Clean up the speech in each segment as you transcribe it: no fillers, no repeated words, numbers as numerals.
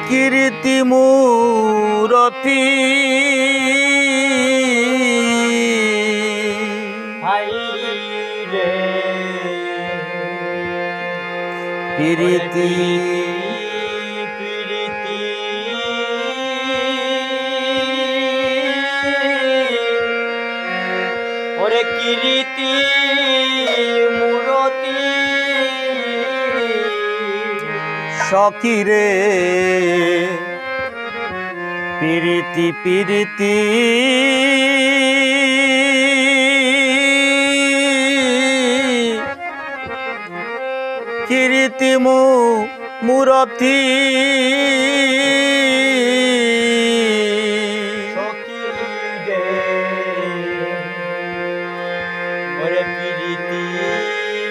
কীর্তি মূরতি রে প্রীতি প্রীতি ওরে কীর্তি মূরতি সখিরে প্রীতি প্রীতি কীর্তি মূরতি সখিরে ওরে প্রীতি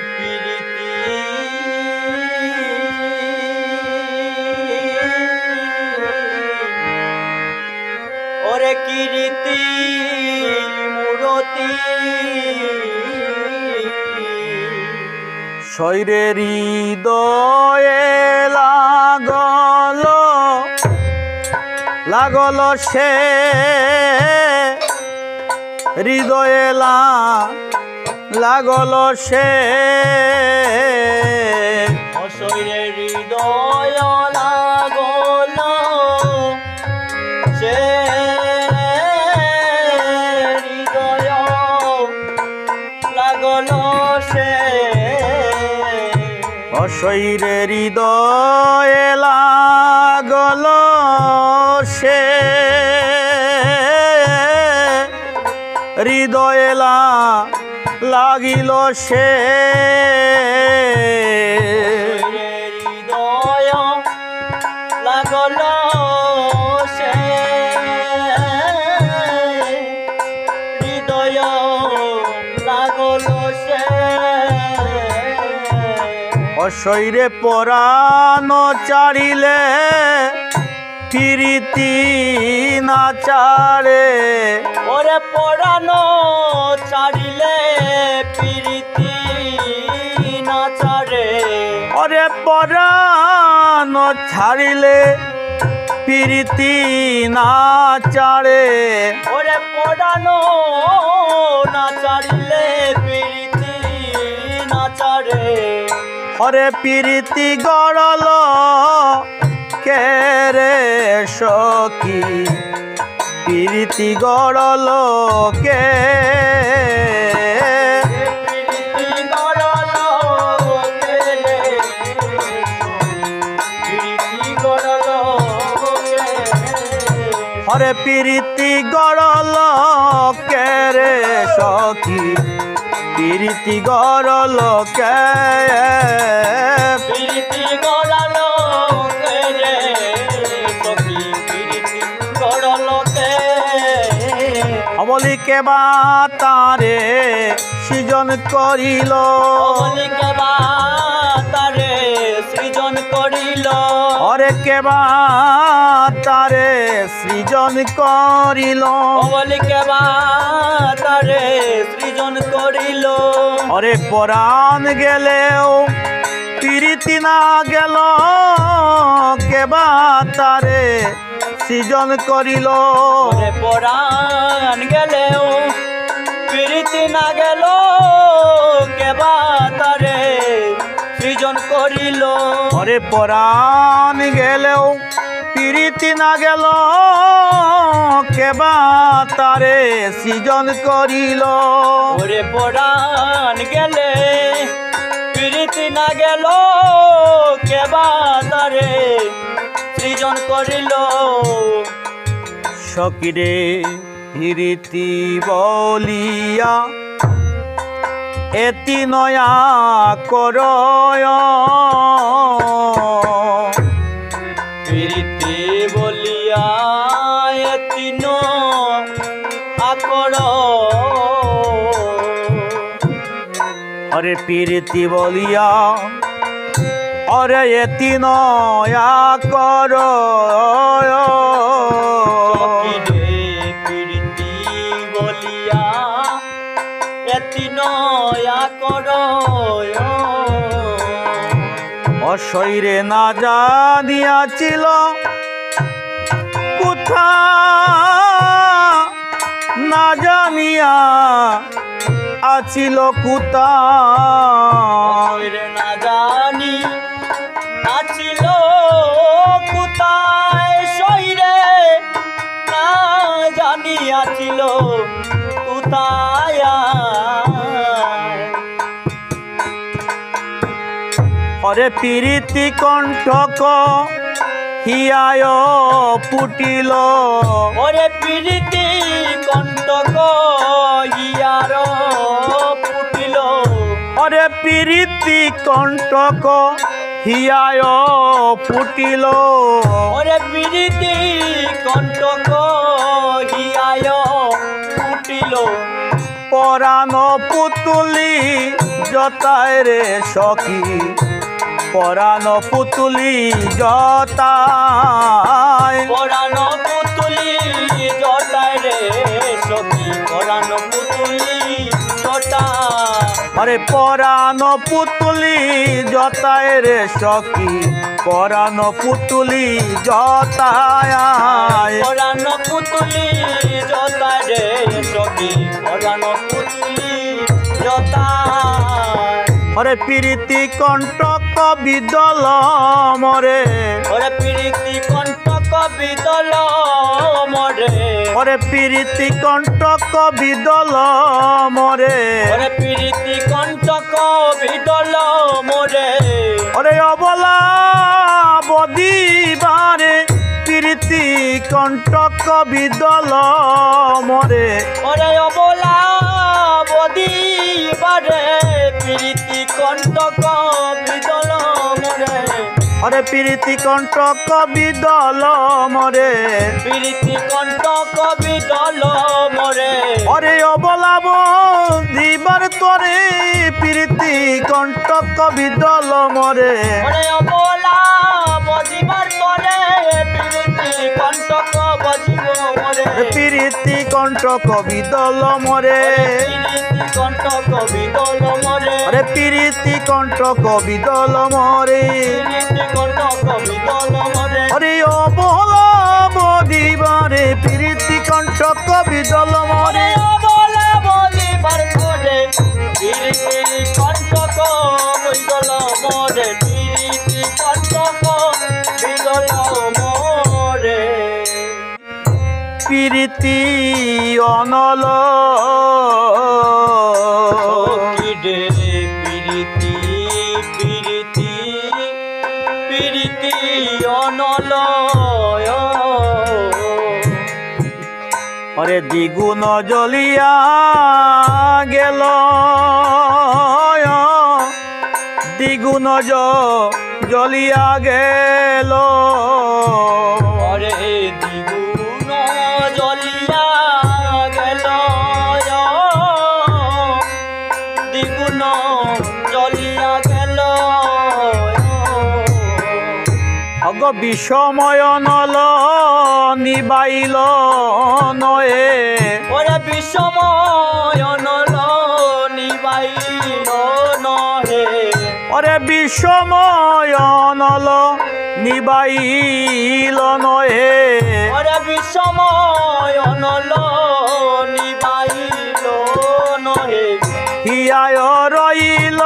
প্রীতি ওরে কীর্তি মূরতি শৈরে হৃদয়ে লাগল সে হৃদয়ে লাগল সে অশৈরে হৃদয় লাগল সে হৃদয় লাগল সে অশৈরে হৃদয়ে লাগল সে হৃদয়ে লাগিল সে হৃদয় লাগল সে হৃদয় লাগল সে অশৈরে পরাণ চারিলে প্রীতি না চারে ওরে পড়ানো ছাড়িলে প্রীতি না ছাড়ে ওরে পরাণ ছাড়িলে প্রীতি না চারে ওরে পড়ানো না ছাড়িলে প্রীতি না ছাড়ে ওরে প্রীতি গড়ল কে রে সখী প্রীতি গড়ল কে প্রীতি গড়ল কে রে প্রীতি গড়ল কে ওরে প্রীতি গড়ল কে রে সখী প্রীতি গড়ল কে প্রীতি গড়ল কে রে সখী প্রীতি গড়ল কে অবলি কে বা তারে সৃজন করিল অবলিকে বা তারে সৃজন করিল অরে কে বা তারে সৃজন করিল অবলিকে বা তারে সৃজন করিল অরে পরাণ গেলেও প্রীতি না গেল কে বা তারে সৃজন করিল ওরে পরাণ গেলেও প্রীতি না গেল কেবা তারে সৃজন করিল ওরে পরাণ গেলেও প্রীতি না গেল কে বা তারে সৃজন করিল ওরে পরাণ গেলে প্রীতি না গেল কেবা তারে সৃজন করিল সকিরে প্রীতি বলিয়া এতি নয়া কর প্রীতি বলিয়া এতিন আকর অরে প্রীতি বলিয়া অরে এতি নয়া কর প্রীতি বলিয়া এতিন আকর অশৈরে না জানিয়াছিল কথা না জানিয়া আছিল কোথায় রে না জানি আছিল কোথায় সইরে না জানি আছিল কোথায় হরে প্রীতি কণ্ঠক হিয়ায় ফুটিল ওরে প্রীতি কণ্টক হিয়ার ফুটিল হরে প্রীতি কণ্ঠক হিয়ায় ফুটিল ওরে প্রীতি কণ্টক হিয়ায় ফুটিল পরাণ পুতুলি জতায় রে সখী পরাণ পুতুলি জতায় পরাণ পুতুলি জটায় রে সখী পরাণ পুতুলি জটা আরে পরাণ পুতুলি জতায় রে সখী পরাণ পুতুলি জতায় পরাণ পুতুলি জটায় রে সখী পরাণ পুতুলি জটা হরে প্রীতি কণ্ঠক বিদল মরে ওরে প্রীতি কণ্টক বিদল মরে হরে প্রীতি কণ্ঠক বিদল মরে ওরে প্রীতি কণ্টক বিদল মরে হরে অবলা বদিবারে প্রীতি কণ্ঠক বিদল মরে ওরে অবলা বদিবারে প্রীতি কণ্টক বিদল মরে হরে প্রীতি কণ্ঠক বিদল মরে প্রীতি কণ্টক বিদল মরে হরে অবলা বদিবার তরে প্রীতি কণ্ঠক বিদল মরে ওরে অবলা বদিবার তরে প্রীতি কণ্টক বজিব মরে প্রীতি কণ্ঠক বিদল মরে প্রীতি কণ্টক বিদল মরে হরে প্রীতি কণ্ঠক বিদল মরে প্রীতি কণ্টক বিদল মরে হরে অবলা বদিবারে প্রীতি কণ্ঠক বিদল মরে ওরে অবলা বদিবার তরে প্রীতি কণ্টক বিদল মরে প্রীতি কণ্টক বিদল মরে প্রীতি অনল কিডে প্রীতি প্রীতি প্রীতি অনলয় হরে দ্বিগুণ জ্বলিয়া গেল দ্বিগুণ জ্বলিয়া গেল ওরে দ্বিগুণ জ্বলিয়া গেল দ্বিগুণ জ্বলিয়া গেল অগ বিষময় নল নিবাইল নয়ে ওরে বিষময় নল নিবাইল নহে ওরে বিষময় নল নিবাইল নহে ওরে বিষময় নল নিবাইল নহে হিয়ায় রইল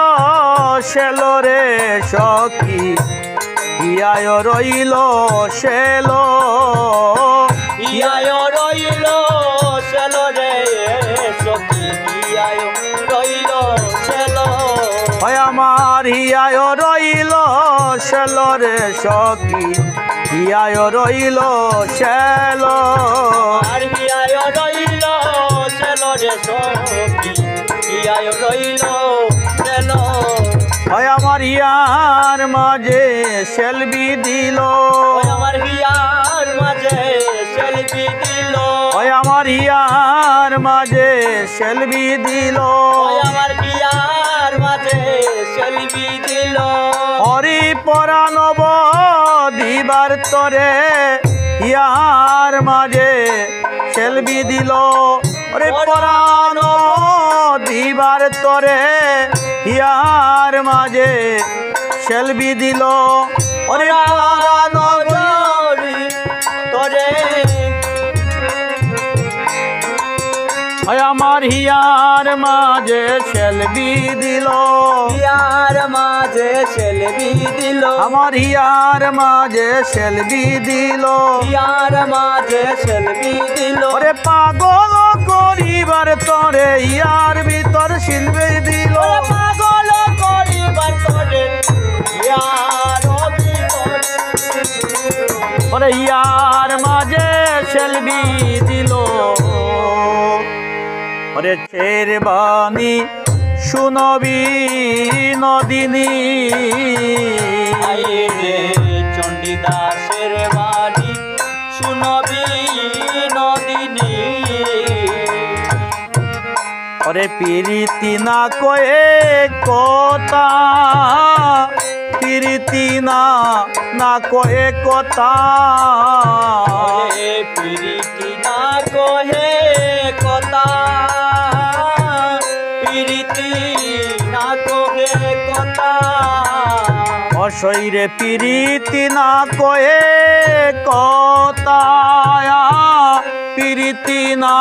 সেলরে সখী হিয়ায় রইল সেল হিয়ায় রইল সেল রে সখী হিয়ায় রইল সেল হয় আমার হিয়ায় রইল সেলরে সখী হিয়ায় রইল সেল আর হিয়ায় রইল সেল রে সখী হিয়ায় রইল সেল হয় আমার ইয়ার মাঝে সেলবি দিল ওই আমার হিয়ার মাঝে সেলফি দিল হয় আমার ইয়ার মাঝে সেলবি দিল ওই আমার হিয়ার মাঝে সেলফি দিল হরি পরানব দিবার তরে ইয়ার মাঝে সেলবি দিল ওরে পরাণ দিবার তরে ইয়ার মাঝে সেলবি দিল ওরে পরাণ তোরে আমার হিয়ার মাঝে সেলবি দিল হিয়ার মাঝে সেলবি দিল আমার হিয়ার মাঝে সেলবি দিল হিয়ার মাঝে সেলবি দিল ওরে পাগল করিবার তরে ইয়ার ভিতর শিলবে দিল পাগল করিবার তরে হিয়ার ভিতর ওরে ইয়ার মাঝে সেলবি দিল ওরে শেরবানি শুনবি নদিনী আইরে চণ্ডীদাসের বাণী শুনবি নদিনী ওরে পিরিতি না কয়ে কথা পিরিতি না কয়ে কথা ওরে পিরিতি না কহে কথা পিরিতি না কহে কথা অসৈরে পিরিতি না কয়ে কথা পিরিতি না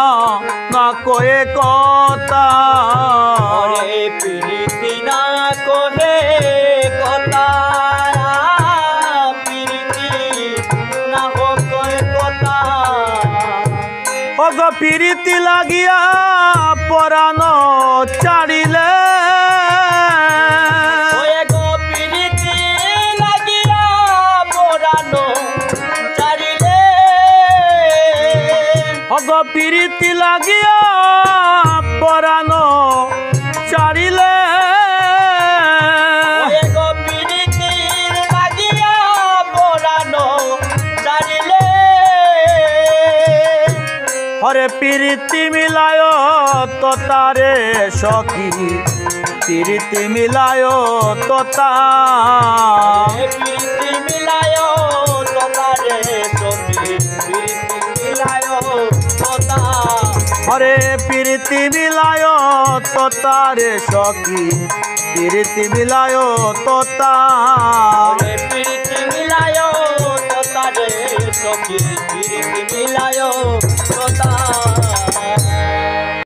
কয়ে কথা ওরে পিরিতি না কহে কথা পিরিতি না কহে কথা অগ পিরিতি লাগিয়া পরানো চাড়িলে ওয়ে গো পিরিতি লাগিয়া পরানো চারিলে অগ পিরিতি লাগিয়া পরানো চাড়িলে ওয়ে গো পিরিতি লাগিয়া পরানো চারিলে হরে পিরিতি মিলায় তো তারে সখী পিরিতি মিলায় তো পিরিতি মিলায় তোতারে সখী পিরিতি মিলায় তোতা হরে পিরিতি মিলায় তো তারে সখী পিরিতি মিলায় তো ওরে পিরিতি মিলায় তোতারে সখী পিরিতি মিলায়